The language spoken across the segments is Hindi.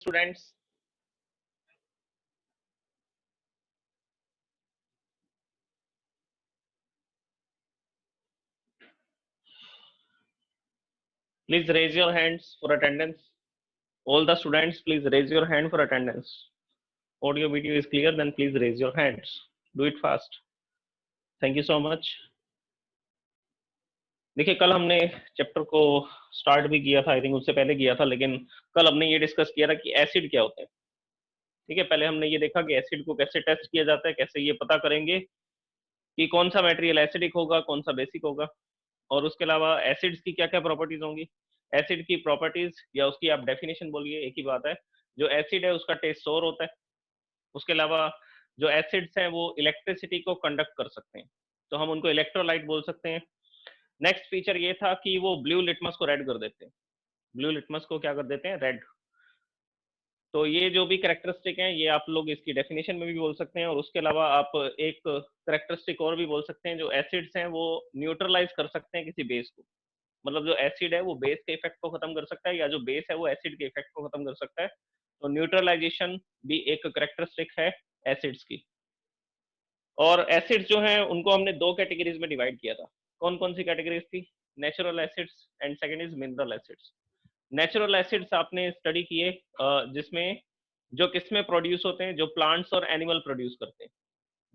students. Please raise your hands for attendance. All the students, please raise your hand for attendance. Audio video is clear, then please raise your hands. Do it fast. Thank you so much. देखिए कल हमने चैप्टर को स्टार्ट भी किया था, आई थिंक उससे पहले किया था, लेकिन कल हमने ये डिस्कस किया था कि एसिड क्या होते हैं। ठीक है, पहले हमने ये देखा कि एसिड को कैसे टेस्ट किया जाता है, कैसे ये पता करेंगे कि कौन सा मटेरियल एसिडिक होगा, कौन सा बेसिक होगा, और उसके अलावा एसिड्स की क्या क्या प्रॉपर्टीज होंगी। एसिड की प्रॉपर्टीज या उसकी आप डेफिनेशन बोलिए, एक ही बात है। जो एसिड है उसका टेस्ट सोर होता है। उसके अलावा जो एसिड्स हैं वो इलेक्ट्रिसिटी को कंडक्ट कर सकते हैं, तो हम उनको इलेक्ट्रोलाइट बोल सकते हैं। नेक्स्ट फीचर ये था कि वो ब्लू लिटमस को रेड कर देते हैं। ब्लू लिटमस को क्या कर देते हैं? रेड। तो ये जो भी कैरेक्टरिस्टिक हैं ये आप लोग इसकी डेफिनेशन में भी बोल सकते हैं, और उसके अलावा आप एक कैरेक्टरिस्टिक और भी बोल सकते हैं, जो एसिड्स हैं वो न्यूट्रलाइज कर सकते हैं किसी बेस को। मतलब जो एसिड है वो बेस के इफेक्ट को खत्म कर सकता है, या जो बेस है वो एसिड के इफेक्ट को खत्म कर सकता है। तो न्यूट्रलाइजेशन भी एक कैरेक्टरिस्टिक है एसिड्स की। और एसिड्स जो हैं उनको हमने दो कैटेगरीज में डिवाइड किया था। कौन कौन सी कैटेगरीज थी? Natural acids and second is mineral acids. Natural acids आपने स्टडी किए जिसमें जो किसमें प्रोड्यूस होते हैं? जो प्लांट्स और एनिमल प्रोड्यूस करते हैं।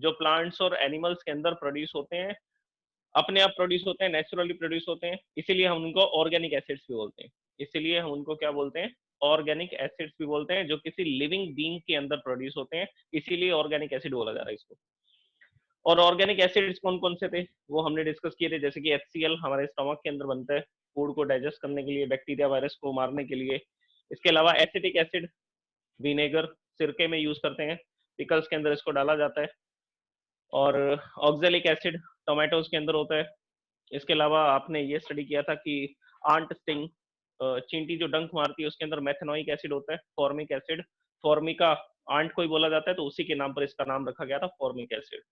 जो प्लांट्स और एनिमल्स के अंदर प्रोड्यूस होते हैं, अपने आप प्रोड्यूस होते हैं, नेचुरली प्रोड्यूस होते हैं, इसीलिए हम उनको ऑर्गेनिक एसिड्स भी बोलते हैं। इसीलिए हम उनको क्या बोलते हैं? ऑर्गेनिक एसिड्स भी बोलते हैं, जो किसी लिविंग बीइंग के अंदर प्रोड्यूस होते हैं, इसीलिए ऑर्गेनिक एसिड बोला जा रहा है इसको। और ऑर्गेनिक एसिड्स कौन कौन से थे वो हमने डिस्कस किए थे, जैसे कि HCl हमारे स्टमक के अंदर बनता है फूड को डाइजेस्ट करने के लिए, बैक्टीरिया वायरस को मारने के लिए। इसके अलावा एसिटिक एसिड विनेगर सिरके में यूज करते हैं, पिकल्स के अंदर इसको डाला जाता है। और ऑक्जेलिक एसिड टोमेटोज के अंदर होता है। इसके अलावा आपने ये स्टडी किया था कि आंट स्टिंग, चींटी जो डंक मारती है उसके अंदर मेथेनोइक एसिड होता है, फॉर्मिक एसिड। फॉर्मिका आंट को ही बोला जाता है, तो उसी के नाम पर इसका नाम रखा गया था, फॉर्मिक एसिड।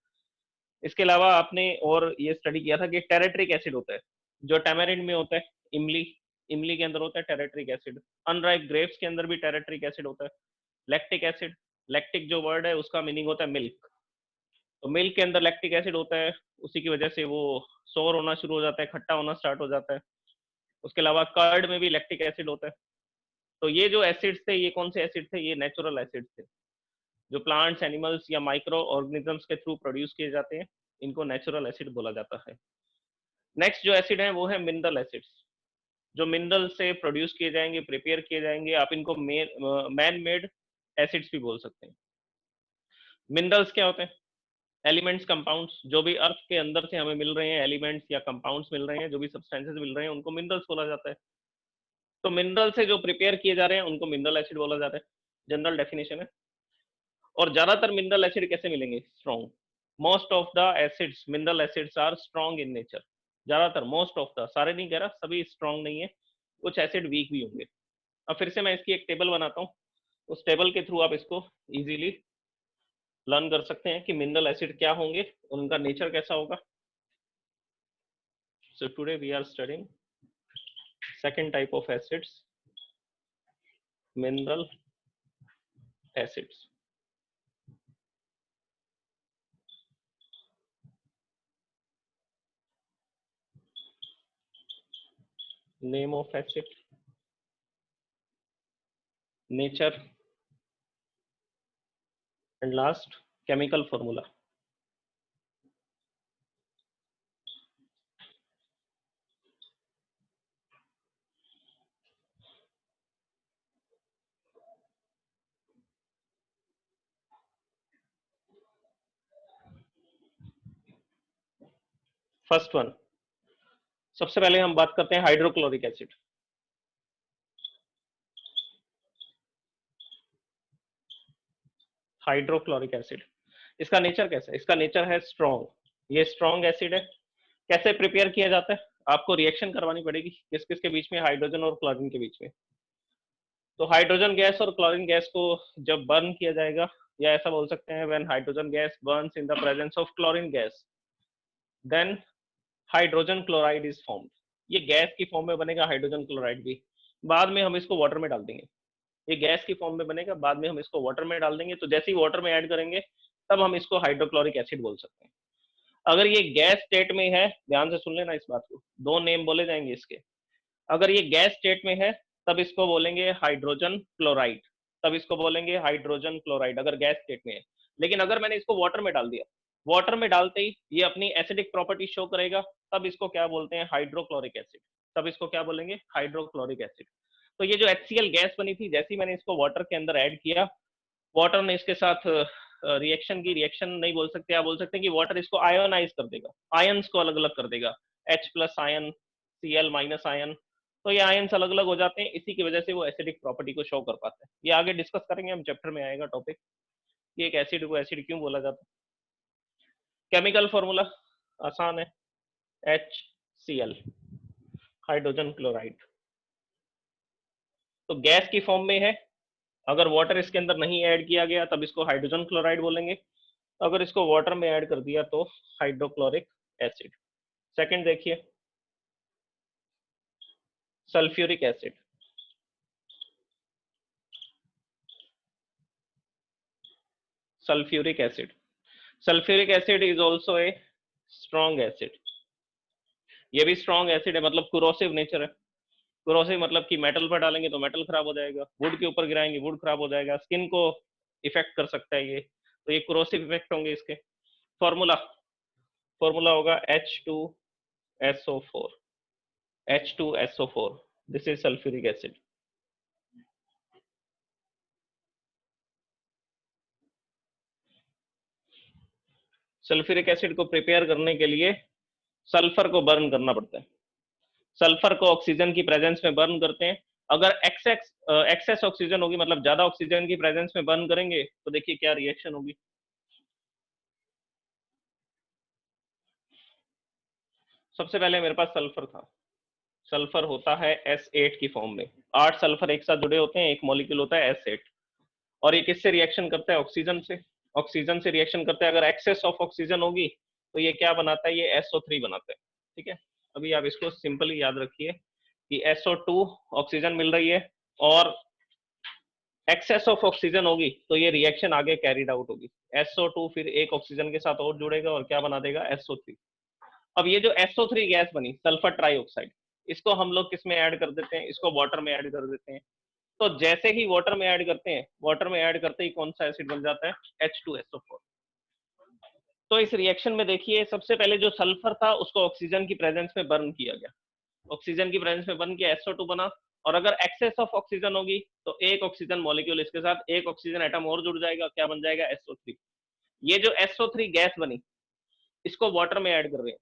इसके अलावा आपने और ये स्टडी किया था कि टेरेट्रिक एसिड होता है, जो टैमरिंड में होता है, इमली इमली के अंदर होता है टेरेट्रिक एसिड। अनराइप ग्रेप्स के अंदर भी टेरेट्रिक एसिड होता है। लैक्टिक एसिड, लैक्टिक जो वर्ड है उसका मीनिंग होता है मिल्क, तो मिल्क के अंदर लैक्टिक एसिड होता है, उसी की वजह से वो सोर होना शुरू हो जाता है, खट्टा होना स्टार्ट हो जाता है। उसके अलावा कर्ड में भी लैक्टिक एसिड होता है। तो ये जो एसिड्स थे ये कौन से एसिड थे? ये नेचुरल एसिड थे, जो प्लांट्स, एनिमल्स या माइक्रो ऑर्गेनिजम्स के थ्रू प्रोड्यूस किए जाते हैं, इनको नेचुरल एसिड बोला जाता है। नेक्स्ट जो एसिड है वो है मिनरल एसिड्स, जो मिनरल से प्रोड्यूस किए जाएंगे, प्रिपेयर किए जाएंगे। आप इनको मैन मेड एसिड्स भी बोल सकते हैं। मिनरल्स क्या होते हैं? एलिमेंट्स, कंपाउंड्स, जो भी अर्थ के अंदर से हमें मिल रहे हैं, एलिमेंट्स या कंपाउंड्स मिल रहे हैं, जो भी सब्सटेंसेस मिल रहे हैं, उनको मिनरल्स बोला जाता है। तो मिनरल से जो प्रिपेयर किए जा रहे हैं उनको मिनरल एसिड बोला जाता है, जनरल डेफिनेशन है। और ज्यादातर मिनरल एसिड कैसे मिलेंगे? Strong. Most of the acids, mineral acids are strong in nature. ज्यादातर, मोस्ट ऑफ द, सारे नहीं कह रहा, सभी स्ट्रॉन्ग नहीं है, कुछ एसिड वीक भी होंगे। अब फिर से मैं इसकी एक टेबल बनाता हूँ, उस टेबल के थ्रू आप इसको इजीली लर्न कर सकते हैं कि मिनरल एसिड क्या होंगे, उनका नेचर कैसा होगा। So today we are studying second type of acids, mineral acids. Name of acid, nature, and last chemical formula. First one, सबसे पहले हम बात करते हैं हाइड्रोक्लोरिक एसिड। हाइड्रोक्लोरिक एसिड, इसका नेचर कैसा है? इसका नेचर है स्ट्रॉन्ग, ये स्ट्रॉन्ग एसिड है। कैसे प्रिपेयर किया जाता है? आपको रिएक्शन करवानी पड़ेगी किस किस के बीच में? हाइड्रोजन और क्लोरीन के बीच में। तो हाइड्रोजन गैस और क्लोरीन गैस को जब बर्न किया जाएगा, या ऐसा बोल सकते हैं when hydrogen gas burns in the presence of chlorine gas, then hydrogen chloride is formed. ये गैस की फॉर्म में बनेगा हाइड्रोजन क्लोराइड भी। बाद में हम इसको वाटर में डाल देंगे। ये गैस की फॉर्म में बनेगा, बाद में हम इसको वाटर में डाल देंगे, तो जैसे ही वाटर में ऐड करेंगे तब हम इसको हाइड्रोक्लोरिक एसिड बोल सकते हैं। अगर ये गैस स्टेट में है, ध्यान से सुन लेना इस बात को, दो नेम बोले जाएंगे इसके। अगर ये गैस स्टेट में है तब इसको बोलेंगे हाइड्रोजन क्लोराइड, तब इसको बोलेंगे हाइड्रोजन क्लोराइड अगर गैस स्टेट में है। लेकिन अगर मैंने इसको वाटर में डाल दिया, वाटर में डालते ही ये अपनी एसिडिक प्रॉपर्टी शो करेगा, तब इसको क्या बोलते हैं, हाइड्रोक्लोरिक एसिड, तब इसको क्या बोलेंगे, हाइड्रोक्लोरिक एसिड। तो ये जो HCl गैस बनी थी, जैसे ही मैंने इसको वाटर के अंदर ऐड किया, वाटर ने इसके साथ रिएक्शन की, रिएक्शन नहीं बोल सकते, आप बोल सकते हैं कि वाटर इसको आयोनाइज कर देगा, आयंस को अलग अलग कर देगा, H+ आयन, Cl- आयन, तो ये आयंस अलग अलग हो जाते हैं, इसी की वजह से वो एसिडिक प्रॉपर्टी को शो कर पाते हैं। ये आगे डिस्कस करेंगे हम, चैप्टर में आएगा टॉपिक, कि एक एसिड को एसिड क्यों बोला जाता है। केमिकल फॉर्मूला आसान है, HCl, हाइड्रोजन क्लोराइड। तो गैस की फॉर्म में है, अगर वाटर इसके अंदर नहीं ऐड किया गया तब इसको हाइड्रोजन क्लोराइड बोलेंगे, अगर इसको वाटर में ऐड कर दिया तो हाइड्रोक्लोरिक एसिड। सेकंड देखिए, sulphuric acid. Sulphuric acid, sulphuric acid is also a strong acid. ये भी स्ट्रॉन्ग एसिड है, मतलब कुरोसिव नेचर है। कुरोसिव मतलब कि मेटल पर डालेंगे तो मेटल खराब हो जाएगा, वुड के ऊपर गिराएंगे वुड खराब हो जाएगा, स्किन को इफेक्ट कर सकता है ये, तो ये कुरोसिव इफेक्ट होंगे इसके। फॉर्मूला, फॉर्मूला होगा H2SO4, H2SO4, this is sulphuric acid. Sulphuric acid को प्रिपेयर करने के लिए सल्फर को बर्न करना पड़ता है, सल्फर को ऑक्सीजन की प्रेजेंस में बर्न करते हैं। अगर एक्सेस ऑक्सीजन होगी, मतलब ज्यादा ऑक्सीजन की प्रेजेंस में बर्न करेंगे, तो देखिए क्या रिएक्शन होगी। सबसे पहले मेरे पास सल्फर था, सल्फर होता है S8 की फॉर्म में, 8 सल्फर एक साथ जुड़े होते हैं, एक मॉलिक्यूल होता है S8, और ये किससे रिएक्शन करता है, ऑक्सीजन से, ऑक्सीजन से रिएक्शन करता है। अगर एक्सेस ऑफ ऑक्सीजन होगी तो ये क्या बनाता है, ये SO3 बनाता है। ठीक है, अभी आप इसको सिंपली याद रखिए कि SO2 ऑक्सीजन मिल रही है, और एक्सेस ऑफ ऑक्सीजन होगी तो ये रिएक्शन आगे कैरिड आउट होगी, SO2 फिर एक ऑक्सीजन के साथ और जुड़ेगा और क्या बना देगा, SO3। अब ये जो SO3 गैस बनी, सल्फर ट्राइऑक्साइड, इसको हम लोग किस में ऐड कर देते हैं, इसको वाटर में ऐड कर देते हैं। तो जैसे ही वाटर में ऐड करते हैं, वाटर में ऐड करते ही कौन सा एसिड बन जाता है, H2SO4। तो इस रिएक्शन में देखिए, सबसे पहले जो सल्फर था उसको ऑक्सीजन की प्रेजेंस में बर्न किया गया, ऑक्सीजन की प्रेजेंस में बर्न किया, SO2 बना। और अगर एक्सेस ऑफ ऑक्सीजन होगी तो एक ऑक्सीजन मॉलिक्यूल इसके साथ एक ऑक्सीजन एटम और जुड़ जाएगा, क्या बन जाएगा, SO3। ये जो SO3 गैस बनी, इसको वाटर में ऐड कर रहे हैं,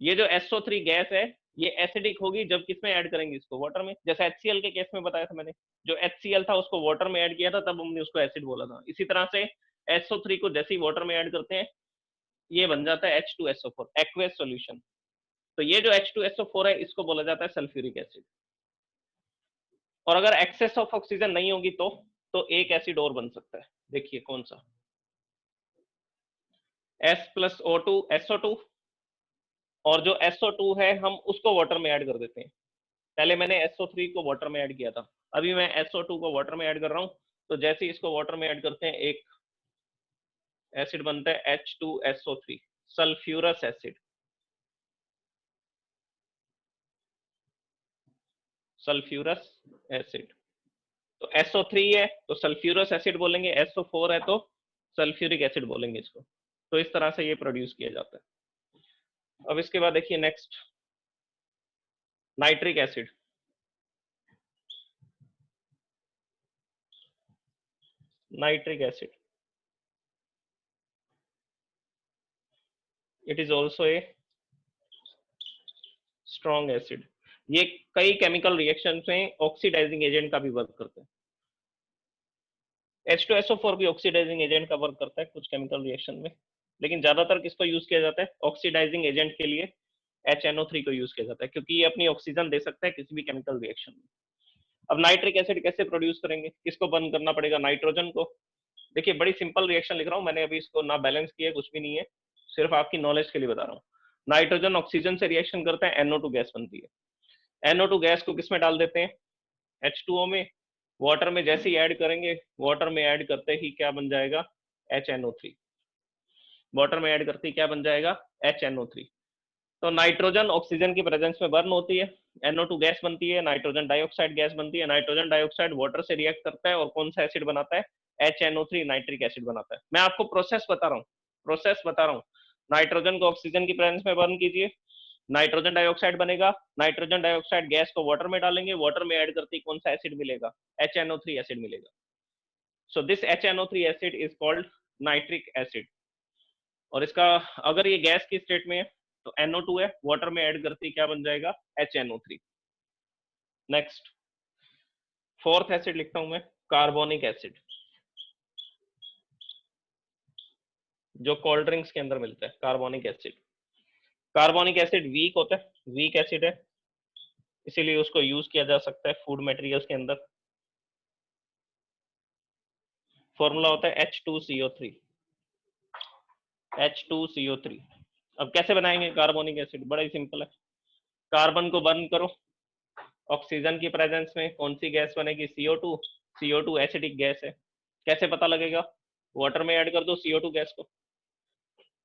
ये जो SO3 गैस है ये एसिडिक होगी जब किस में ऐड करेंगे, इसको वाटर में। जैसे HCl के केस में बताया था मैंने, जो HCl था उसको वाटर में ऐड किया था तब हमने उसको एसिड बोला था। इसी तरह से SO3 को जैसे ही वाटर में ऐड करते हैं ये बन जाता है H2SO4, एक्वेस सॉल्यूशन। तो ये जो H2SO4 है इसको बोला जाता है सल्फ्यूरिक एसिड। और अगर एक्सेस ऑफ ऑक्सीजन नहीं होगी तो एक एसिड और बन सकता है, देखिए कौन सा, S+O2 SO2, और जो SO2 है हम उसको वाटर में ऐड कर देते हैं। पहले मैंने SO3 को वाटर में ऐड किया था, अभी मैं SO2 को वाटर में ऐड कर रहा हूं, तो जैसे ही इसको वाटर में ऐड करते हैं एक एसिड बनता है H2SO3, sulphurous acid, sulphurous acid. तो SO3 है तो सल्फ्यूरस एसिड बोलेंगे, SO4 है तो सल्फ्यूरिक एसिड बोलेंगे इसको। तो इस तरह से ये प्रोड्यूस किया जाता है। अब इसके बाद देखिए next, nitric acid. Nitric acid, it is also a strong acid. ये कई केमिकल रिएक्शन में ऑक्सीडाइजिंग एजेंट का भी वर्क करता है। H2SO4 भी ऑक्सीडाइजिंग एजेंट का वर्क करता है कुछ केमिकल रिएक्शन में, लेकिन ज्यादातर किसको यूज किया जाता है, ऑक्सीडाइजिंग एजेंट के लिए HNO3 को यूज किया जाता है, क्योंकि ये अपनी ऑक्सीजन दे सकता है किसी भी केमिकल रिएक्शन में। अब नाइट्रिक एसिड कैसे प्रोड्यूस करेंगे, किसको बर्न करना पड़ेगा, नाइट्रोजन को। देखिए बड़ी सिंपल रिएक्शन लिख रहा हूँ मैंने, अभी इसको ना बैलेंस किया कुछ भी नहीं है, सिर्फ आपकी नॉलेज के लिए बता रहा हूँ। नाइट्रोजन ऑक्सीजन से रिएक्शन करता है, NO2 गैस बनती है। NO2 गैस को किस में डाल देते हैं, H2O में, वाटर में जैसे ही ऐड करेंगे, वाटर में ऐड करते ही क्या बन जाएगा, HNO3। वाटर में ऐड करते ही क्या बन जाएगा, HNO3। तो नाइट्रोजन ऑक्सीजन की प्रेजेंस में बर्न होती है, NO2 गैस बनती है, नाइट्रोजन डाइऑक्साइड गैस बनती है। नाइट्रोजन डाइऑक्साइड वाटर से रिएक्ट करता है और कौन सा एसिड बनाता है, HNO3 नाइट्रिक एसिड बनाता है। मैं आपको प्रोसेस बता रहा हूँ। नाइट्रोजन को ऑक्सीजन की प्रेजेंस में बर्न कीजिए, नाइट्रोजन डाइऑक्साइड बनेगा, नाइट्रोजन डाइऑक्साइड गैस को वाटर में डालेंगे, वाटर में ऐड करते ही कौन सा एसिड मिलेगा, HNO3 एसिड मिलेगा। So this HNO3 acid is called nitric acid. और इसका अगर ये गैस की स्टेट में है तो NO2 है, वाटर में ऐड करते ही क्या बन जाएगा, HNO3। नेक्स्ट, फोर्थ एसिड लिखता हूं मैं, कार्बोनिक एसिड, जो कोल्ड ड्रिंक्स के अंदर मिलता है। Carbonic acid, carbonic acid week होता है, वीक एसिड है, इसीलिए उसको यूज किया जा सकता है फूड मटेरियल्स के अंदर। फॉर्मूला होता है H2CO3, H2CO3। अब कैसे बनाएंगे कार्बोनिक एसिड, बड़ा ही सिंपल है। कार्बन को बर्न करो, ऑक्सीजन की प्रेजेंस में कौन सी गैस बनेगी, CO2। CO2 एसिडिक गैस है, कैसे पता लगेगा, वाटर में ऐड कर दो CO2 गैस को।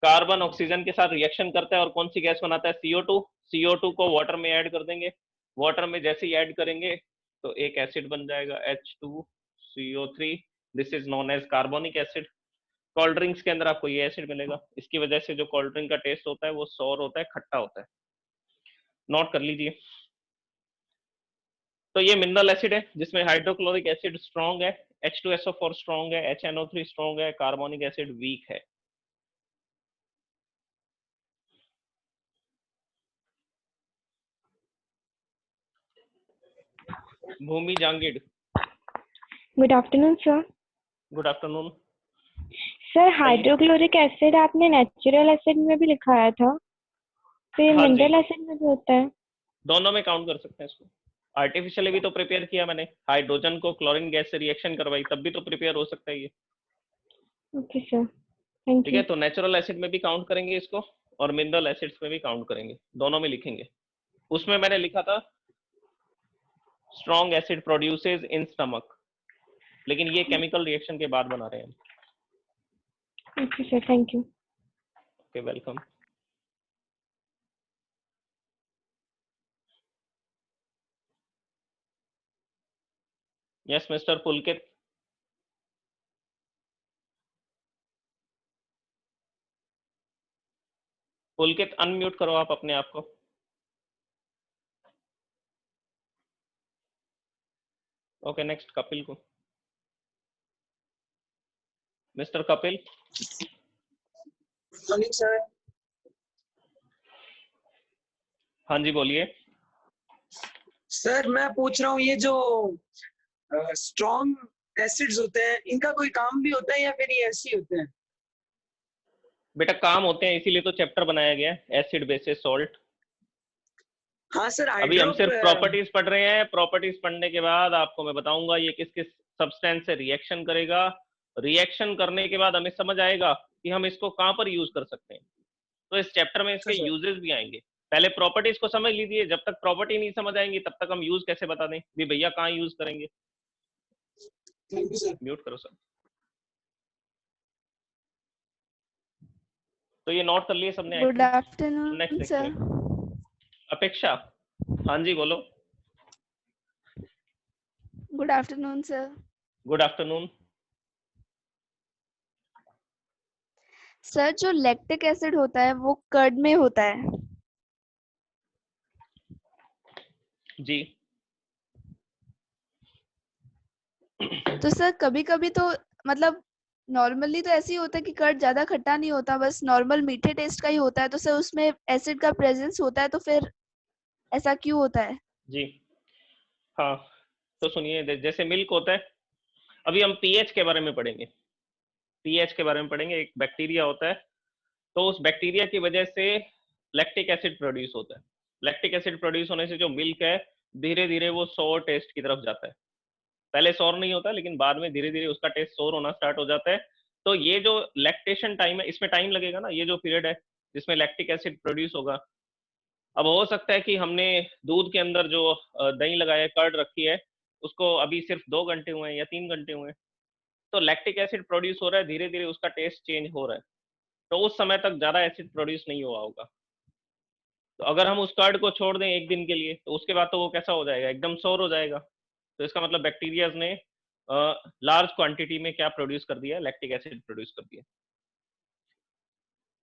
कार्बन ऑक्सीजन के साथ रिएक्शन करता है और कौन सी गैस बनाता है, CO2। CO2 को वाटर में ऐड कर देंगे, वाटर में जैसे ही ऐड करेंगे तो एक एसिड बन जाएगा, H2CO3। This is known as carbonic acid. Cold drinks के अंदर आपको ये एसिड मिलेगा। इसकी वजह से जो कोल्ड ड्रिंक का टेस्ट होता है वो सॉर होता है, खट्टा होता है। नोट कर लीजिए। तो ये मिनरल एसिड है जिसमें हाइड्रोक्लोरिक एसिड स्ट्रॉन्ग है, H2SO4 स्ट्रॉन्ग है, HNO3 स्ट्रॉन्ग है, कार्बोनिक एसिड वीक है। Bhumi Jangid, good afternoon sir. Good afternoon. Sir hydrochloric acid आपने नेचुरल एसिड में भी लिखाया था, तो ये हाँ जी, मिनरल एसिड में भी होता है? दोनों में काउंट कर सकते हैं इसको। आर्टिफिशियली भी तो प्रिपेयर किया मैंने, हाइड्रोजन को क्लोरीन गैस से रिएक्शन करवाई, तब भी तो प्रिपेयर हो सकता है ये। ओके सर, थैंक ठीक यू। है, तो नेचुरल एसिड में भी काउंट करेंगे इसको और मिनरल एसिड्स में भी काउंट करेंगे, दोनों में लिखेंगे। उसमें मैंने लिखा था strong acid produces in stomach, लेकिन ये केमिकल रिएक्शन के बाद बना रहे हैं हम। Okay sir, thank you. Okay, welcome. Yes mister Pulkit. Pulkit unmute करो आप अपने आप को। ओके, नेक्स्ट कपिल को। मिस्टर कपिल। सर, हाँ जी, बोलिए। सर मैं पूछ रहा हूँ ये जो स्ट्रॉन्ग एसिड्स होते हैं इनका कोई काम भी होता है या फिर ये ऐसे ही होते हैं? बेटा काम होते हैं, इसीलिए तो चैप्टर बनाया गया है, एसिड बेसिस सॉल्ट। हाँ सर, अभी हम सिर्फ प्रॉपर्टीज पढ़ रहे हैं। प्रॉपर्टीज पढ़ने के बाद आपको मैं बताऊंगा ये किस किस सब्सटेंस से रिएक्शन करेगा। रिएक्शन करने के बाद हमें समझ आएगा कि हम इसको कहाँ पर यूज कर सकते हैं। तो इस चैप्टर में इसके यूजेस भी आएंगे। पहले प्रॉपर्टीज को समझ लीजिए, जब तक प्रॉपर्टी नहीं समझ आएंगी तब तक हम यूज कैसे बता दें भी भैया कहाँ यूज करेंगे। म्यूट करो सर। तो ये नोट कर लिए सबने? Good afternoon next sir. अपेक्षा, हाँ जी बोलो। Good afternoon sir. Good afternoon. Sir जो लैक्टिक एसिड होता है वो कर्ड में होता है जी। तो सर कभी कभी तो मतलब नॉर्मली तो ऐसे ही होता है कि कर्ड ज्यादा खट्टा नहीं होता, बस नॉर्मल मीठे टेस्ट का ही होता है, तो सर उसमें एसिड का प्रेजेंस होता है, तो फिर ऐसा क्यों होता है? जी हाँ, तो सुनिए, जैसे मिल्क होता है, अभी हम पीएच के बारे में पढ़ेंगे। पीएच के बारे में पढ़ेंगे। एक बैक्टीरिया होता है, तो उस बैक्टीरिया की वजह से लैक्टिक एसिड प्रोड्यूस होता है। लैक्टिक एसिड प्रोड्यूस होने से जो मिल्क है धीरे धीरे वो सोर टेस्ट की तरफ जाता है। पहले सोर नहीं होता, लेकिन बाद में धीरे धीरे उसका टेस्ट सोर होना स्टार्ट हो जाता है। तो ये जो लैक्टेशन टाइम है, इसमें टाइम लगेगा ना, ये जो पीरियड है जिसमें लैक्टिक एसिड प्रोड्यूस होगा। अब हो सकता है कि हमने दूध के अंदर जो दही लगाया, कर्ड रखी है, उसको अभी सिर्फ 2 घंटे हुए हैं या 3 घंटे हुए हैं, तो लैक्टिक एसिड प्रोड्यूस हो रहा है, धीरे धीरे उसका टेस्ट चेंज हो रहा है, तो उस समय तक ज्यादा एसिड प्रोड्यूस नहीं हुआ होगा। तो अगर हम उस कर्ड को छोड़ दें एक दिन के लिए, तो उसके बाद तो वो कैसा हो जाएगा, एकदम सोर हो जाएगा। तो इसका मतलब बैक्टीरियाज ने लार्ज क्वांटिटी में क्या प्रोड्यूस कर दिया, लैक्टिक एसिड प्रोड्यूस कर दिया।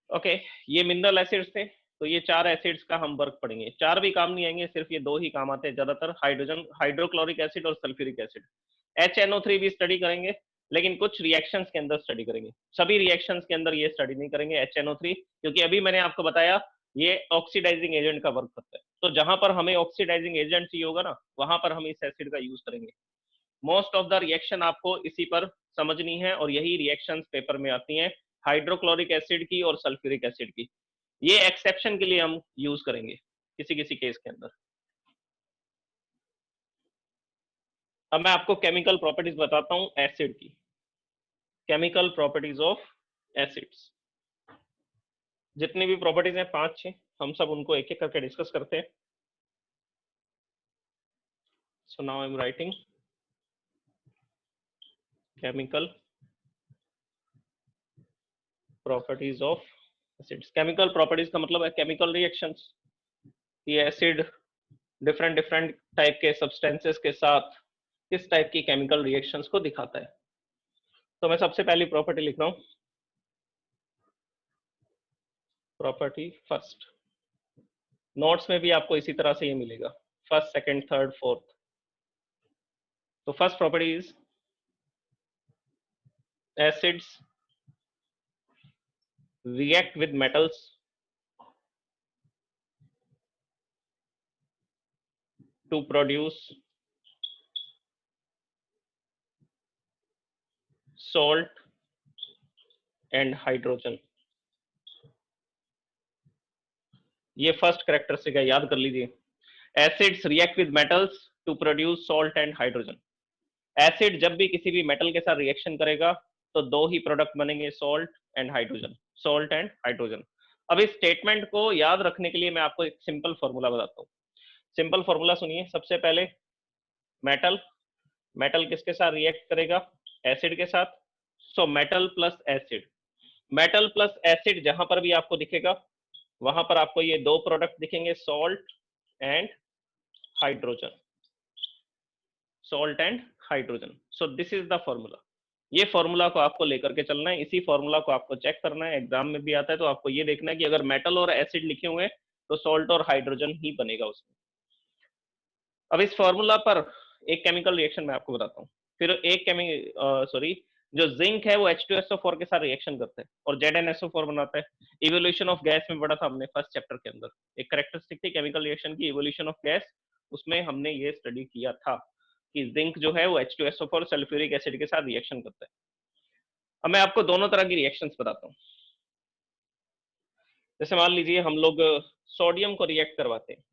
ओके, ये मिनरल एसिड्स थे। तो ये 4 एसिड्स का हम वर्क पढ़ेंगे, 4 भी काम नहीं आएंगे, सिर्फ ये 2 ही काम आते हैं ज्यादातर, हाइड्रोजन हाइड्रोक्लोरिक एसिड और सल्फ्यूरिक एसिड। HNO3 भी स्टडी करेंगे, लेकिन कुछ रिएक्शंस के अंदर स्टडी करेंगे, सभी रिएक्शंस के अंदर ये स्टडी नहीं करेंगे HNO3, क्योंकि अभी मैंने आपको बताया ये ऑक्सीडाइजिंग एजेंट का वर्क करता है। तो जहां पर हमें ऑक्सीडाइजिंग एजेंट चाहिए होगा ना, वहां पर हम इस एसिड का यूज करेंगे। मोस्ट ऑफ द रिएक्शन आपको इसी पर समझनी है, और यही रिएक्शंस पेपर में आती हैं, हाइड्रोक्लोरिक एसिड की और सल्फ्यूरिक एसिड की। ये एक्सेप्शन के लिए हम यूज करेंगे किसी किसी केस के अंदर। अब मैं आपको केमिकल प्रॉपर्टीज बताता हूं एसिड की, केमिकल प्रॉपर्टीज ऑफ एसिड्स। जितनी भी प्रॉपर्टीज हैं 5-6, हम सब उनको एक एक करके डिस्कस करते हैं। So now I am writing chemical properties of acids. Chemical properties का मतलब है केमिकल रिएक्शंस। ये एसिड डिफरेंट डिफरेंट टाइप के सब्सटेंसेस के साथ किस टाइप की केमिकल रिएक्शंस को दिखाता है। तो मैं सबसे पहली प्रॉपर्टी लिख रहा हूं, प्रॉपर्टी फर्स्ट। नोट्स में भी आपको इसी तरह से ये मिलेगा, फर्स्ट, सेकंड, थर्ड, फोर्थ। तो first property is acids react with metals to produce salt and hydrogen। ये फर्स्ट कैरेक्टरिस्टिक है, याद कर लीजिए। Acids react with metals to produce salt and hydrogen. Acid जब भी किसी भी मेटल के साथ रिएक्शन करेगा तो 2 ही प्रोडक्ट बनेंगे, salt and hydrogen, salt and hydrogen. अब इस स्टेटमेंट को याद रखने के लिए मैं आपको एक सिंपल फॉर्मूला बताता हूँ। सिंपल फॉर्मूला सुनिए। सबसे पहले मेटल, मेटल किसके साथ रिएक्ट करेगा, एसिड के साथ। So metal plus acid, metal plus acid जहां पर भी आपको दिखेगा वहां पर आपको ये 2 प्रोडक्ट दिखेंगे, salt and hydrogen, salt and hydrogen. So this is the formula. ये फॉर्मूला को आपको लेकर के चलना है, इसी फॉर्मूला को आपको चेक करना है, एग्जाम में भी आता है। तो आपको ये देखना है कि अगर मेटल और एसिड लिखे हुए हैं तो सॉल्ट और हाइड्रोजन ही बनेगा उसमें। अब इस फॉर्मूला पर एक केमिकल रिएक्शन मैं आपको बताता हूँ। फिर एक जो जिंक है वो H2SO4 के साथ रिएक्शन करता है और ZnSO4 बनाता है। इवोल्यूशन ऑफ गैस में पढ़ा था हमने फर्स्ट चैप्टर के अंदर, एक कैरेक्टरिस्टिक थी केमिकल रिएक्शन की, इवोल्यूशन ऑफ गैस। उसमें हमने ये स्टडी किया था कि जिंक जो है वो H2SO4 सल्फ्यूरिक एसिड के साथ रिएक्शन करता है। अब मैं आपको दोनों तरह की रिएक्शंस बताता हूँ। जैसे मान लीजिए हम लोग सोडियम को रिएक्ट करवाते हैं,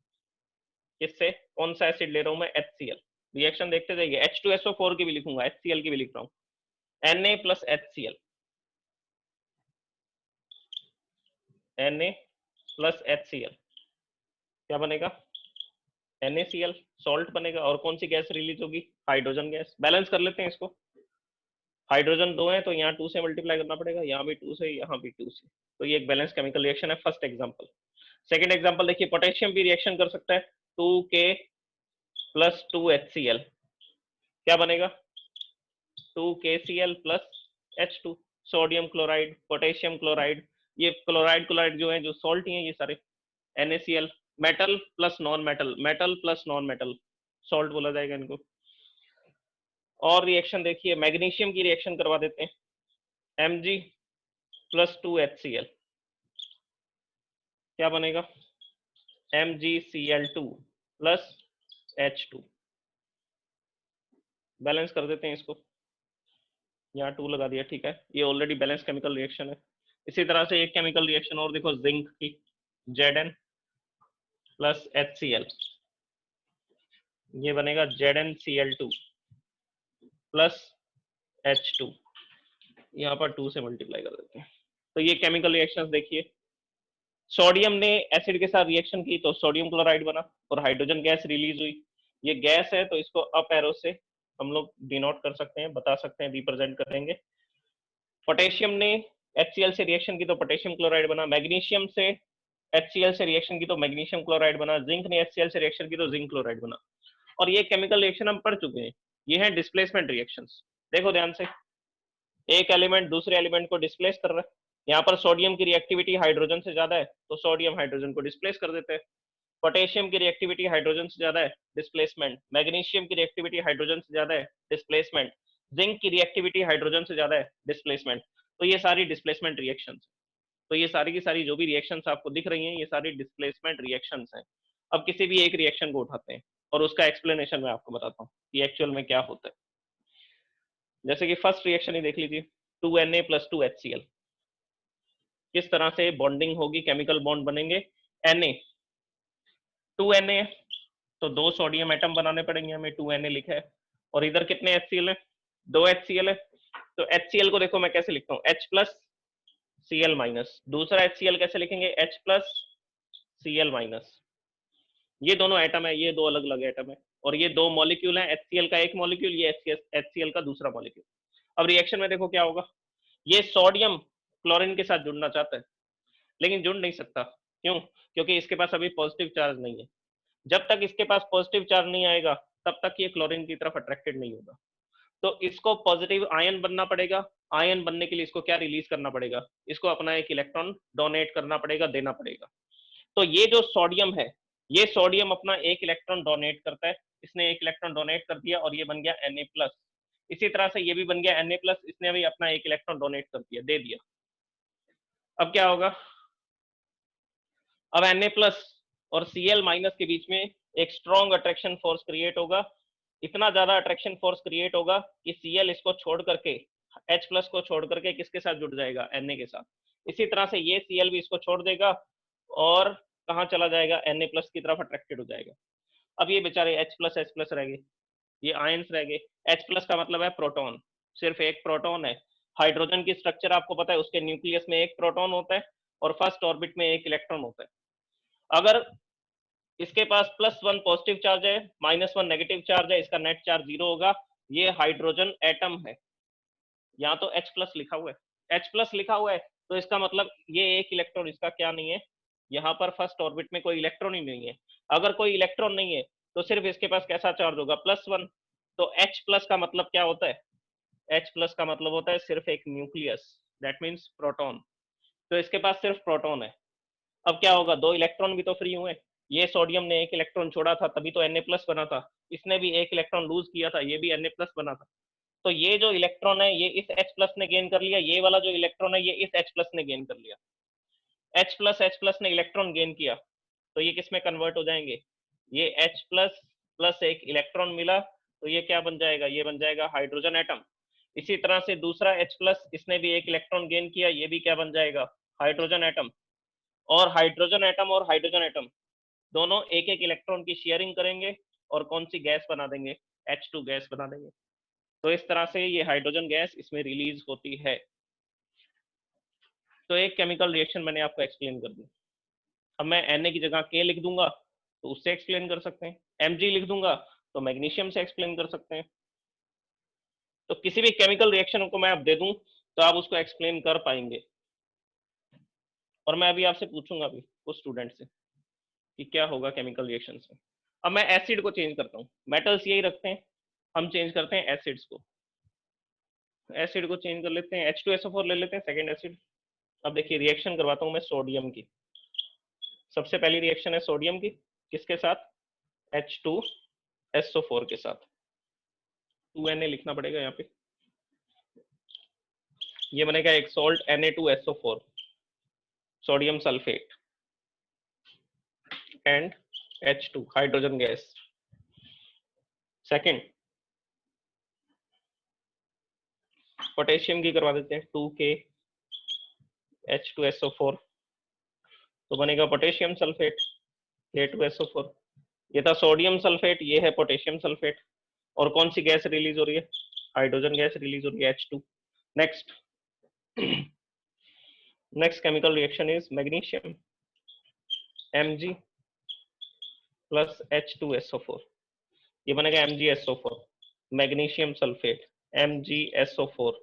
किससे, कौन सा एसिड ले रहा हूं मैं, HCl। रिएक्शन देखते जाइए, H2SO4 की भी लिखूंगा, HCl की भी लिख रहा हूँ, Na plus HCl, Na plus HCl क्या बनेगा, NaCl, सॉल्ट बनेगा। और कौन सी गैस रिलीज होगी, हाइड्रोजन गैस। बैलेंस कर लेते हैं इसको, हाइड्रोजन 2 है तो यहाँ 2 से मल्टीप्लाई करना पड़ेगा, यहाँ भी 2 से, यहाँ भी 2 से। तो ये एक बैलेंस केमिकल रिएक्शन है, फर्स्ट एग्जांपल। सेकंड एग्जांपल देखिए, पोटेशियम भी रिएक्शन कर सकता है, 2K प्लस 2HCl क्या बनेगा, 2KCl plus H2, sodium chloride, potassium chloride. ये क्लोराइड क्लोराइड जो है, जो सॉल्ट ही है ये सारे। NaCl, metal plus non metal, metal plus non metal, salt बोला जाएगा इनको। और रिएक्शन देखिए, मैग्नीशियम की रिएक्शन करवा देते हैं, Mg प्लस 2HCl क्या बनेगा, MgCl2 प्लस H2। बैलेंस कर देते हैं इसको, यहाँ 2 लगा दिया, ठीक है, ये ऑलरेडी बैलेंस केमिकल रिएक्शन है। इसी तरह से एक केमिकल रिएक्शन और देखो, जिंक की, Zn प्लस HCl ये बनेगा ZnCl2 प्लस H2, यहाँ पर 2 से मल्टीप्लाई कर देते हैं। तो ये केमिकल रिएक्शंस देखिए, सोडियम ने एसिड के साथ रिएक्शन की तो सोडियम क्लोराइड बना और हाइड्रोजन गैस रिलीज हुई। ये गैस है तो इसको अप एरो से हम लोग डिनोट कर सकते हैं, बता सकते हैं, रिप्रेजेंट करेंगे। पोटेशियम ने HCl से रिएक्शन की तो पोटेशियम क्लोराइड बना, मैग्नीशियम से HCl से रिएक्शन की तो मैग्नीशियम क्लोराइड बना, जिंक ने HCl से रिएक्शन की तो जिंक क्लोराइड बना। और ये केमिकल रिएक्शन हम पढ़ चुके हैं, ये है डिस्प्लेसमेंट रिएक्शंस। देखो ध्यान से, एक एलिमेंट दूसरे एलिमेंट को डिस्प्लेस कर रहा है। यहाँ पर सोडियम की रिएक्टिविटी हाइड्रोजन से ज्यादा है तो सोडियम हाइड्रोजन को डिस्प्लेस कर देते हैं। पोटेशियम की रिएक्टिविटी हाइड्रोजन से ज्यादा है, डिस्प्लेसमेंट। मैग्नीशियम की रिएक्टिविटी हाइड्रोजन से ज्यादा है, डिस्प्लेसमेंट। जिंक की रिएक्टिविटी हाइड्रोजन से ज्यादा है, डिस्प्लेसमेंट। तो ये सारी डिस्प्लेसमेंट रिएक्शंस। तो ये सारी की सारी जो भी रिएक्शंस आपको दिख रही हैं ये सारी डिस्प्लेसमेंट रिएक्शंस हैं। अब किसी भी एक रिएक्शन को उठाते हैं और उसका एक्सप्लेनेशन मैं आपको बताता हूँ कि एक्चुअल में क्या होता है। जैसे कि फर्स्ट रिएक्शन ही देख लीजिए, 2Na + 2HCl। किस तरह से बॉन्डिंग होगी, केमिकल बॉन्ड बनेंगे। Na 2Na तो 2 सोडियम एटम बनाने पड़ेंगे हमें, 2Na लिखा है। और इधर कितने HCl है, 2 HCl है। तो HCl को देखो मैं कैसे लिखता हूँ, H+ Cl-। दूसरा HCl कैसे लिखेंगे, H+ Cl-। ये दोनों एटम है, ये दो अलग अलग एटम है और ये दो मॉलिक्यूल हैं, HCl का एक मॉलिक्यूल, ये HCl का दूसरा मॉलिक्यूल। अब रिएक्शन में देखो क्या होगा, ये सोडियम क्लोरीन के साथ जुड़ना चाहता है लेकिन जुड़ नहीं सकता। क्यों? क्योंकि इसके पास अभी पॉजिटिव चार्ज नहीं है। जब तक इसके पास पॉजिटिव चार्ज नहीं आएगा तब तक ये क्लोरीन की तरफ अट्रैक्टेड नहीं होगा। तो इसको पॉजिटिव आयन बनना पड़ेगा। आयन बनने के लिए इसको क्या रिलीज करना पड़ेगा, इसको अपना एक इलेक्ट्रॉन डोनेट करना पड़ेगा, देना पड़ेगा। तो ये जो सोडियम है, ये सोडियम अपना एक इलेक्ट्रॉन डोनेट करता है। इसने एक इलेक्ट्रॉन डोनेट कर दिया और ये बन गया Na+। इसी तरह से ये भी बन गया Na+, इसने भी अपना एक इलेक्ट्रॉन डोनेट कर दिया, दे दिया। अब क्या होगा, अब Na+ और Cl- के बीच में एक स्ट्रॉन्ग अट्रैक्शन फोर्स क्रिएट होगा। इतना ज्यादा अट्रैक्शन फोर्स क्रिएट होगा कि Cl इसको छोड़ करके, H+ को छोड़ करके किसके साथ जुड़ जाएगा, Na के साथ। इसी तरह से ये Cl भी इसको छोड़ देगा और कहाँ चला जाएगा, Na+ की तरफ अट्रैक्टेड हो जाएगा। अब ये बेचारे H+ रह गए, ये आयंस रह गए। H+ का मतलब है प्रोटॉन, सिर्फ एक प्रोटॉन है। हाइड्रोजन की स्ट्रक्चर आपको पता है, उसके न्यूक्लियस में एक प्रोटॉन होता है और फर्स्ट ऑर्बिट में एक इलेक्ट्रॉन होता है। अगर इसके पास +1 पॉजिटिव चार्ज है, -1 नेगेटिव चार्ज है, इसका नेट चार्ज 0 होगा। ये हाइड्रोजन एटम है, यहाँ तो H+ लिखा हुआ है, H+ लिखा हुआ है तो इसका मतलब ये एक इलेक्ट्रॉन इसका क्या नहीं है, यहाँ पर फर्स्ट ऑर्बिट में कोई इलेक्ट्रॉन ही नहीं है। अगर कोई इलेक्ट्रॉन नहीं है तो सिर्फ इसके पास कैसा चार्ज होगा, +1। तो H+ का मतलब क्या होता है, H+ का मतलब होता है सिर्फ एक न्यूक्लियस, दैट मीन्स प्रोटॉन। तो इसके पास सिर्फ प्रोटॉन है। अब क्या होगा, 2 इलेक्ट्रॉन भी तो फ्री हुए। ये सोडियम ने एक इलेक्ट्रॉन छोड़ा था तभी तो Na+ बना था, इसने भी एक इलेक्ट्रॉन लूज किया था, ये भी Na+ बना था। तो ये जो इलेक्ट्रॉन है ये इस H+ ने गेन कर लिया, ये वाला जो इलेक्ट्रॉन है ये इस H+ ने गेन कर लिया। H+ ने इलेक्ट्रॉन गेन किया तो ये किस में कन्वर्ट हो जाएंगे, ये H+ एक इलेक्ट्रॉन मिला तो ये क्या बन जाएगा, ये बन जाएगा हाइड्रोजन एटम। इसी तरह से दूसरा H+, इसने भी एक इलेक्ट्रॉन गेन किया, ये भी क्या बन जाएगा, हाइड्रोजन एटम। और हाइड्रोजन एटम और हाइड्रोजन एटम दोनों एक एक इलेक्ट्रॉन की शेयरिंग करेंगे और कौन सी गैस बना देंगे, H2 गैस बना देंगे। तो इस तरह से ये हाइड्रोजन गैस इसमें रिलीज होती है। तो एक केमिकल रिएक्शन मैंने आपको एक्सप्लेन कर दी। अब मैं Na की जगह K लिख दूंगा तो उससे एक्सप्लेन कर सकते हैं, Mg लिख दूंगा तो मैग्नीशियम से एक्सप्लेन कर सकते हैं। तो किसी भी केमिकल रिएक्शन को मैं आप दे दूं तो आप उसको एक्सप्लेन कर पाएंगे। और मैं अभी आपसे पूछूंगा भी कुछ स्टूडेंट से कि क्या होगा केमिकल रिएक्शन से। अब मैं एसिड को चेंज करता हूँ, मेटल्स यही रखते हैं, हम चेंज करते हैं एसिड्स को। एसिड को चेंज कर लेते हैं, H2SO4 ले लेते हैं सेकेंड एसिड। अब देखिए रिएक्शन करवाता हूँ मैं सोडियम की। सबसे पहली रिएक्शन है सोडियम की, किसके साथ, H2SO4 के साथ। 2Na लिखना पड़ेगा यहाँ पे, ये बनेगा एक salt Na2SO4, sodium sulphate and H2 hydrogen gas. Second potassium की करवा देते हैं, 2K H2SO4 तो बनेगा पोटेशियम सल्फेट K2SO4। ये था सोडियम सल्फेट, ये है पोटेशियम सल्फेट। और कौन सी गैस रिलीज हो रही है, हाइड्रोजन गैस रिलीज हो रही है, H2। Next next chemical reaction is magnesium Mg + H2SO4। ये बनेगा MgSO4, मैग्नीशियम सल्फेट, MgSO4।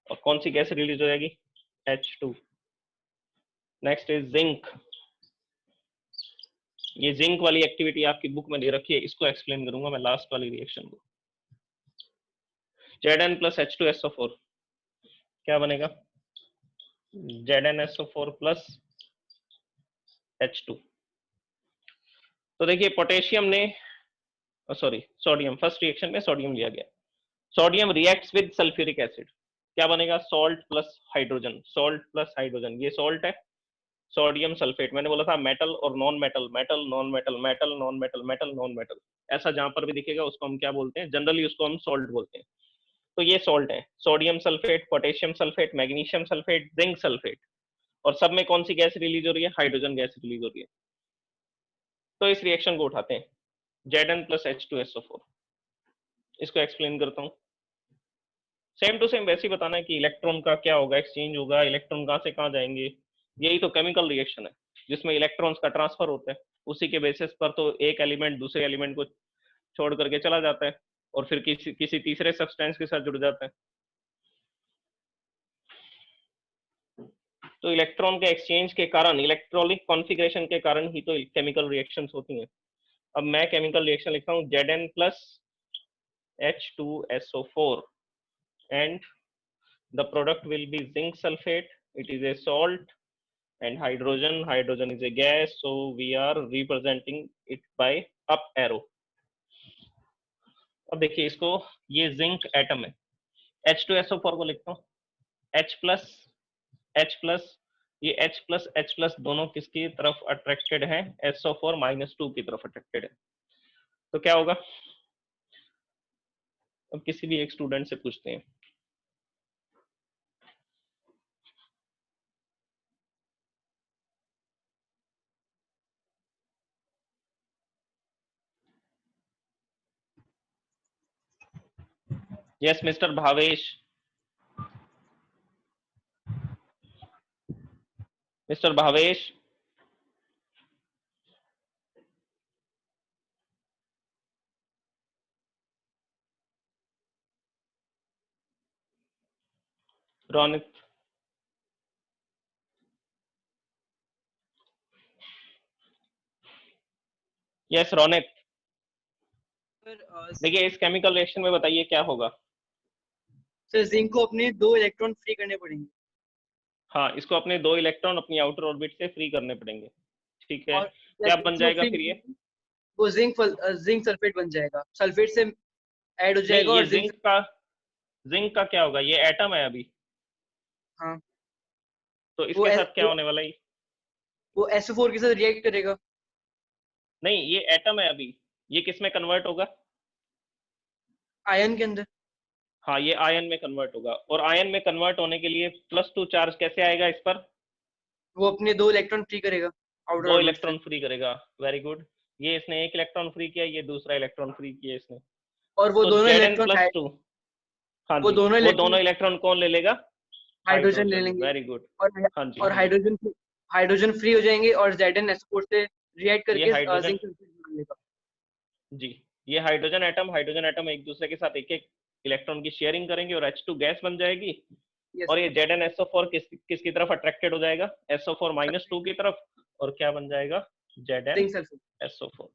और कौन सी गैस रिलीज हो जाएगी? H2। Next is zinc. ये जिंक वाली एक्टिविटी आपकी बुक में दे रखी है, इसको एक्सप्लेन करूंगा मैं लास्ट वाली रिएक्शन को। Zn plus H2SO4 क्या बनेगा? ZnSO4 plus H2। तो देखिए पोटेशियम ने सॉरी सोडियम, फर्स्ट रिएक्शन में सोडियम लिया गया। Sodium reacts with sulphuric acid, क्या बनेगा? Salt plus hydrogen, salt plus hydrogen, ये सॉल्ट है। सोडियम सल्फेट, मैंने बोला था मेटल और non metal, metal non metal, metal non metal, metal non metal, ऐसा जहां पर भी दिखेगा उसको हम क्या बोलते हैं? जनरली उसको हम सॉल्ट बोलते हैं। तो ये सॉल्ट है, sodium sulphate, potassium sulphate, magnesium sulphate, zinc sulphate. और सब में कौन सी गैस रिलीज हो रही है? हाइड्रोजन गैस रिलीज हो रही है। तो इस रिएक्शन को उठाते हैं, Zn plus H2SO4। इसको एक्सप्लेन करता हूँ। सेम टू सेम वैसे ही बताना है कि इलेक्ट्रॉन का क्या होगा, एक्सचेंज होगा, इलेक्ट्रॉन कहाँ से कहाँ जाएंगे। यही तो केमिकल रिएक्शन है जिसमें इलेक्ट्रॉन्स का ट्रांसफर होता है। उसी के बेसिस पर तो एक एलिमेंट दूसरे एलिमेंट को छोड़ करके चला जाता है और फिर किसी तीसरे सब्सटेंस के साथ जुड़ जाता है। तो इलेक्ट्रॉन के एक्सचेंज के कारण, इलेक्ट्रॉनिक कॉन्फ़िगरेशन के कारण ही तो केमिकल रिएक्शंस होती हैं। अब मैं केमिकल रिएक्शन लिखता हूँ Zn plus H2SO4 and the product will be zinc sulfate, it is a salt, and hydrogen is a gas, so we are representing it by up arrow। अब देखिए इसको, ये जिंक एटम है, H2SO4 को लिखता हूँ H प्लस, ये H प्लस दोनों किसकी तरफ अट्रैक्टेड है? SO4 -2 की तरफ अट्रैक्टेड है। तो क्या होगा? अब किसी भी एक स्टूडेंट से पूछते हैं। Yes mister Bhavesh, mister Bhavesh. Ronit, yes Ronit. देखिए इस केमिकल रिएक्शन में बताइए क्या होगा? सर जिंक को अपने 2 इलेक्ट्रॉन फ्री करने पड़ेंगे। हाँ, इसको अपने 2 इलेक्ट्रॉन अपनी आउटर ऑर्बिट से फ्री करने पड़ेंगे। ठीक है, और क्या बन जाएगा फिर ये? वो जिंक सल्फेट बन जाएगा, सल्फेट से ऐड हो जाएगा। नहीं, और ये जिंक का क्या होगा? ये एटम है अभी। हाँ, तो इसके साथ क्या होने वाला है? वो SO4 के साथ रिएक्ट करेगा। नहीं, ये एटम है अभी, ये किस में कन्वर्ट होगा? आयन के अंदर। हाँ, ये आयन में कन्वर्ट होगा। और आयन में कन्वर्ट होने के लिए +2 चार्ज कैसे आएगा इस पर? वो अपने 2 इलेक्ट्रॉन फ्री करेगा आउटर 2 ऑर्बिट से। इलेक्ट्रॉन फ्री करेगा। Very good. ये इसने 1 इलेक्ट्रॉन फ्री किया, ये दूसरा इलेक्ट्रॉन फ्री किया इसने। और वो तो दोनों Zn इलेक्ट्रॉन +2, हाँ वो जी, दोनों वो दोनों इलेक्ट्रॉन कौन ले लेगा? हाइड्रोजन ले लेंगे। Very good. और हाँ जी, और हाँ जी। हाइड्रोजन फ्री हो जाएंगे और ZnSO4 से रिएक्ट ये करके हाइड्रोजन, जिंक सल्फेट बना लेगा। जी, ये हाइड्रोजन एटम एक दूसरे के साथ एक इलेक्ट्रॉन की शेयरिंग करेंगे और H2 गैस बन जाएगी। Yes, और ये ZnSO4 किसकी तरफ अट्रैक्टेड हो जाएगा? SO4 -2 की तरफ। और क्या बन जाएगा? Zinc sulphate. ZnSO4।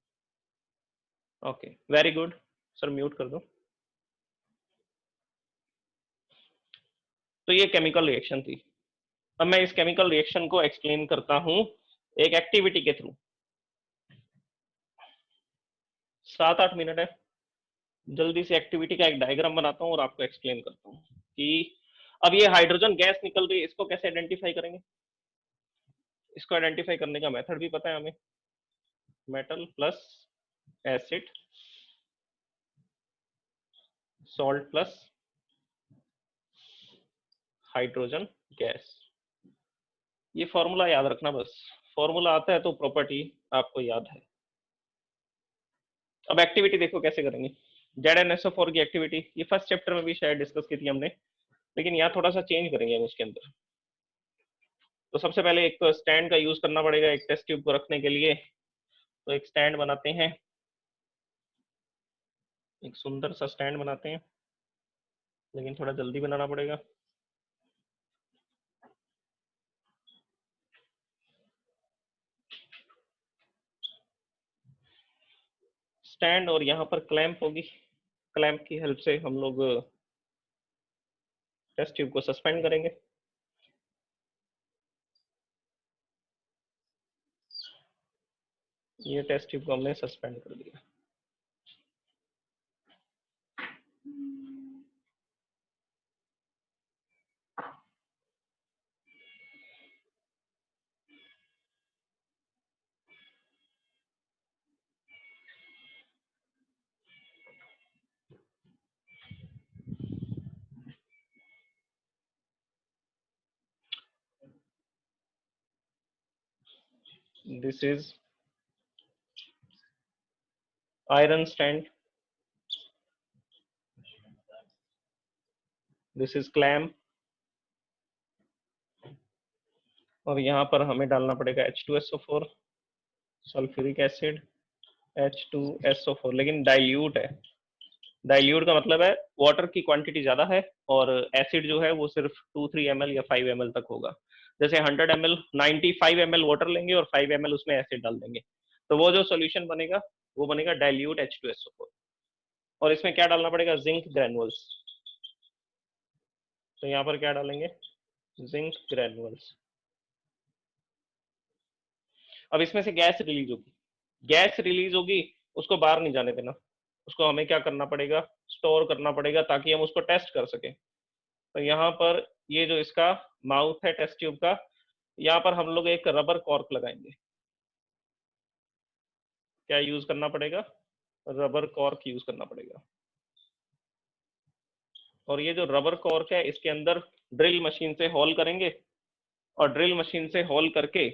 Okay, very good. Sir mute कर दो। तो ये केमिकल रिएक्शन थी। अब मैं इस केमिकल रिएक्शन को एक्सप्लेन करता हूं एक एक्टिविटी के थ्रू। 7-8 मिनट है, जल्दी से एक्टिविटी का एक डायग्राम बनाता हूं और आपको एक्सप्लेन करता हूं कि अब ये हाइड्रोजन गैस निकल रही है, इसको कैसे आइडेंटिफाई करेंगे? इसको आइडेंटिफाई करने का मेथड भी पता है हमें। Metal plus acid, salt plus hydrogen gas. ये फॉर्मूला याद रखना बस, फॉर्मूला आता है तो प्रॉपर्टी आपको याद है। अब एक्टिविटी देखो कैसे करेंगे। ZnSO4 की एक्टिविटी ये फर्स्ट चैप्टर में भी शायद डिस्कस की थी हमने, लेकिन यहाँ थोड़ा सा चेंज करेंगे हम उसके अंदर। तो सबसे पहले एक तो स्टैंड का यूज करना पड़ेगा एक टेस्ट ट्यूब को रखने के लिए। तो एक स्टैंड बनाते हैं, एक सुंदर सा स्टैंड बनाते हैं, लेकिन थोड़ा जल्दी बनाना पड़ेगा। स्टैंड और यहाँ पर क्लैंप होगी, क्लैंप की हेल्प से हम लोग टेस्ट ट्यूब को सस्पेंड करेंगे। ये टेस्ट ट्यूब को हमने सस्पेंड कर दिया। This is iron stand, this is clamp, और यहाँ पर हमें डालना पड़ेगा H2SO4, सल्फ्यूरिक एसिड, H2SO4, लेकिन डाइल्यूट है। डाइल्यूट का मतलब है वाटर की क्वांटिटी ज्यादा है और एसिड जो है वो सिर्फ 2-3 ml या 5 ml तक होगा। जैसे 100 ml 95 ml वाटर लेंगे और 5 ml उसमें एसिड डाल देंगे, तो वो जो सॉल्यूशन बनेगा वो बनेगा डाइल्यूट H2SO4। और इसमें क्या डालना पड़ेगा? Zinc granules. तो यहाँ पर क्या डालेंगे? Zinc granules. अब इसमें से गैस रिलीज होगी, गैस रिलीज होगी, उसको बाहर नहीं जाने देना, उसको हमें क्या करना पड़ेगा? स्टोर करना पड़ेगा ताकि हम उसको टेस्ट कर सके। तो यहाँ पर ये जो इसका माउथ है टेस्ट ट्यूब का, यहाँ पर हम लोग एक रबर कॉर्क लगाएंगे। क्या यूज करना पड़ेगा? रबर कॉर्क यूज करना पड़ेगा। और ये जो रबर कॉर्क है इसके अंदर ड्रिल मशीन से होल करेंगे और ड्रिल मशीन से होल करके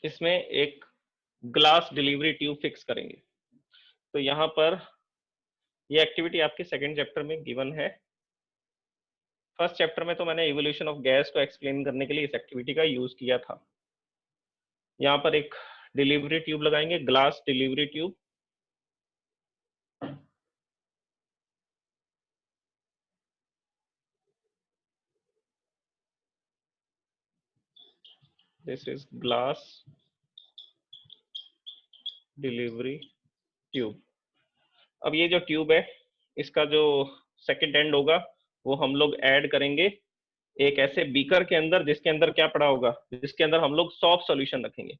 इसमें एक ग्लास डिलीवरी ट्यूब फिक्स करेंगे। तो यहाँ पर ये एक्टिविटी आपके सेकंड चैप्टर में गिवन है। फर्स्ट चैप्टर में तो मैंने इवोल्यूशन ऑफ गैस को एक्सप्लेन करने के लिए इस एक्टिविटी का यूज किया था। यहाँ पर एक डिलीवरी ट्यूब लगाएंगे, glass delivery tube. This is glass delivery tube. अब ये जो ट्यूब है इसका जो सेकंड एंड होगा वो हम लोग ऐड करेंगे एक ऐसे बीकर के अंदर, जिसके अंदर क्या पड़ा होगा? जिसके अंदर हम लोग सॉफ्ट सॉल्यूशन रखेंगे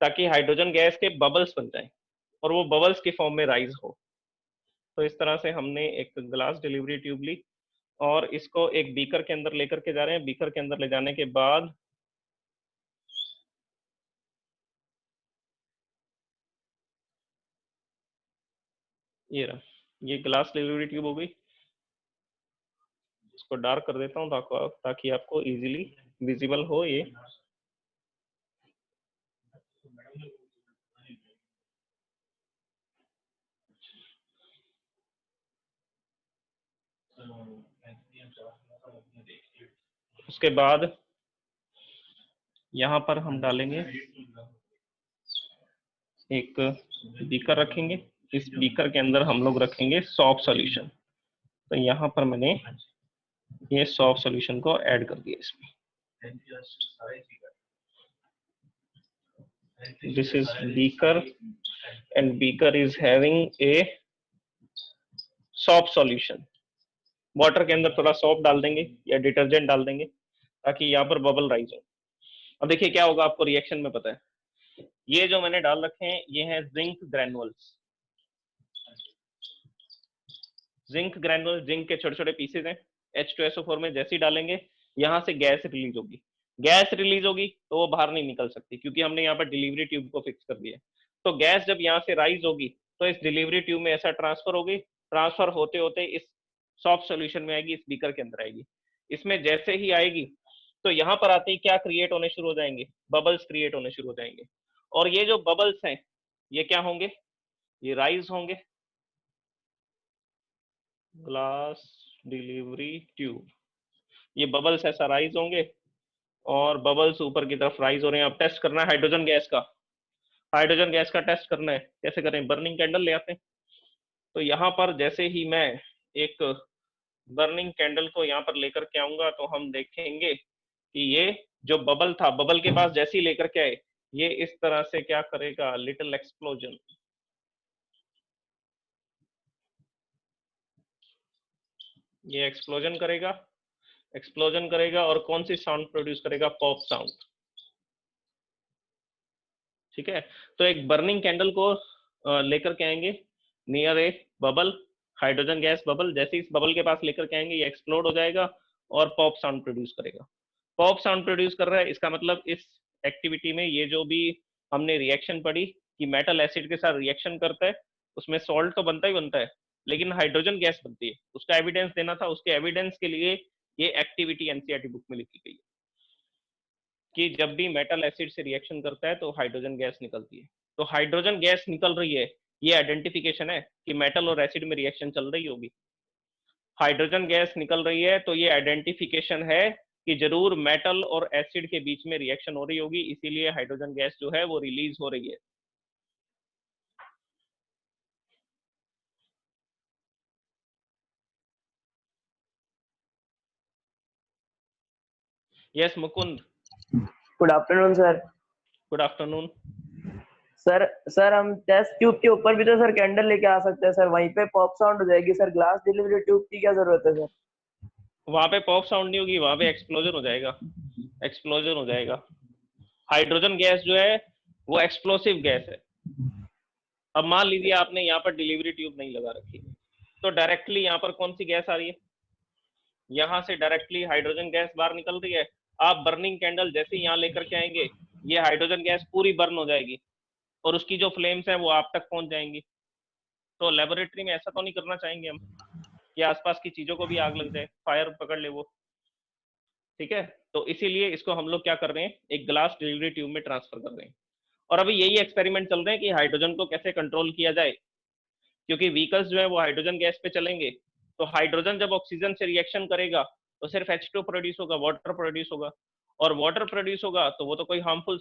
ताकि हाइड्रोजन गैस के बबल्स बन जाएं और वो बबल्स की फॉर्म में राइज हो। तो इस तरह से हमने एक ग्लास डिलीवरी ट्यूब ली और इसको एक बीकर के अंदर लेकर के जा रहे हैं। बीकर के अंदर ले जाने के बाद ये रहा, ये ग्लास डिलीवरी ट्यूब हो गई। इसको डार्क कर देता हूँ ताकि आपको इजीली विजिबल हो ये। उसके बाद यहाँ पर हम डालेंगे एक बीकर रखेंगे, इस बीकर के अंदर हम लोग रखेंगे सॉफ्ट सॉल्यूशन। तो यहाँ पर मैंने ये सॉफ्ट सॉल्यूशन को ऐड कर दिया इसमें। This is beaker and beaker is having a soft solution. Water के अंदर थोड़ा सॉफ्ट डाल देंगे या डिटर्जेंट डाल देंगे ताकि यहाँ पर बबल राइज हो। अब देखिए क्या होगा, आपको रिएक्शन में पता है। ये जो मैंने डाल रखे हैं ये हैं जिंक ग्रैनुअल्स। जिंक ग्रैनुअल, जिंक के छोटे छोटे पीसेज हैं। H2SO4 में जैसे ही डालेंगे यहाँ से गैस रिलीज होगी। गैस रिलीज होगी तो वो बाहर नहीं निकल सकती क्योंकि हमने यहाँ पर डिलीवरी ट्यूब को फिक्स कर दिया। तो गैस जब यहाँ से राइज होगी तो इस डिलीवरी ट्यूब में ऐसा ट्रांसफर होगी, ट्रांसफर होते होते इस सॉफ्ट सोल्यूशन में आएगी, इस बीकर के अंदर आएगी। इसमें जैसे ही आएगी तो यहाँ पर आते ही क्या क्रिएट होने शुरू हो जाएंगे? बबल्स क्रिएट होने शुरू हो जाएंगे। और ये जो बबल्स हैं ये क्या होंगे? ये राइज होंगे। ग्लास डिलीवरी ट्यूब, ये बबल्स ऐसा राइज होंगे और बबल्स ऊपर की तरफ राइज हो रहे हैं। अब टेस्ट करना है हाइड्रोजन गैस का। हाइड्रोजन गैस का टेस्ट करना है, कैसे करें? बर्निंग कैंडल ले आते हैं। तो यहाँ पर जैसे ही मैं एक बर्निंग कैंडल को यहाँ पर लेकर के आऊंगा तो हम देखेंगे कि ये जो बबल था, बबल के पास जैसे ही लेकर के आए, ये इस तरह से क्या करेगा? Little explosion. ये एक्सप्लोजन करेगा, एक्सप्लोजन करेगा और कौन सी साउंड प्रोड्यूस करेगा? Pop sound. ठीक है, तो एक बर्निंग कैंडल को लेकर के आएंगे नियर ए बबल, हाइड्रोजन गैस बबल। जैसे इस बबल के पास लेकर के आएंगे, ये एक्सप्लोड हो जाएगा और पॉप साउंड प्रोड्यूस करेगा। पॉप साउंड प्रोड्यूस कर रहा है, इसका मतलब इस एक्टिविटी में ये जो भी हमने रिएक्शन पढ़ी कि मेटल एसिड के साथ रिएक्शन करता है, उसमें सॉल्ट तो बनता ही बनता है, लेकिन हाइड्रोजन गैस बनती है। उसका एविडेंस देना था, उसके एविडेंस के लिए ये एक्टिविटी एनसीईआरटी बुक में लिखी गई है कि जब भी मेटल एसिड से रिएक्शन करता है तो हाइड्रोजन गैस निकलती है। तो हाइड्रोजन गैस निकल रही है, ये आइडेंटिफिकेशन है कि मेटल और एसिड में रिएक्शन चल रही होगी। हाइड्रोजन गैस निकल रही है तो ये आइडेंटिफिकेशन है कि जरूर मेटल और एसिड के बीच में रिएक्शन हो रही होगी, इसीलिए हाइड्रोजन गैस जो है वो रिलीज हो रही है। Yes Mukund, good afternoon sir. Good afternoon. Sir हम टेस्ट ट्यूब के ऊपर भी तो सर कैंडल लेके आ सकते हैं सर, वहीं पे पॉप साउंड हो जाएगी सर। ग्लास डिलीवरी ट्यूब की क्या जरूरत है सर? वहां पे पॉप साउंड नहीं होगी, वहां पे एक्सप्लोजन हो जाएगा, एक्सप्लोजन हो जाएगा। हाइड्रोजन गैस जो है वो एक्सप्लोसिव गैस है। अब मान लीजिए आपने यहाँ पर डिलीवरी ट्यूब नहीं लगा रखी, तो डायरेक्टली यहाँ पर कौन सी गैस आ रही है? यहाँ से डायरेक्टली हाइड्रोजन गैस बाहर निकल रही है। आप बर्निंग कैंडल जैसे ही यहाँ लेकर के आएंगे, ये हाइड्रोजन गैस पूरी बर्न हो जाएगी और उसकी जो फ्लेम्स हैं वो आप तक पहुंच जाएंगी। तो लेबोरेटरी में ऐसा तो नहीं करना चाहेंगे हम कि आसपास की चीजों को भी आग लग जाए, फायर पकड़ ले वो। ठीक है, तो इसीलिए इसको हम लोग क्या कर रहे हैं, एक ग्लास डिलीवरी ट्यूब में ट्रांसफर कर रहे हैं। और अभी यही एक्सपेरिमेंट चल रहे हैं कि हाइड्रोजन को कैसे कंट्रोल किया जाए, क्योंकि व्हीकल्स जो है वो हाइड्रोजन गैस पे चलेंगे। तो हाइड्रोजन जब ऑक्सीजन से रिएक्शन करेगा तो सिर्फ H2 प्रोड्यूस होगा, वाटर प्रोड्यूस होगा, और वाटर प्रोड्यूस होगा तो वो तो कोई हार्मफुल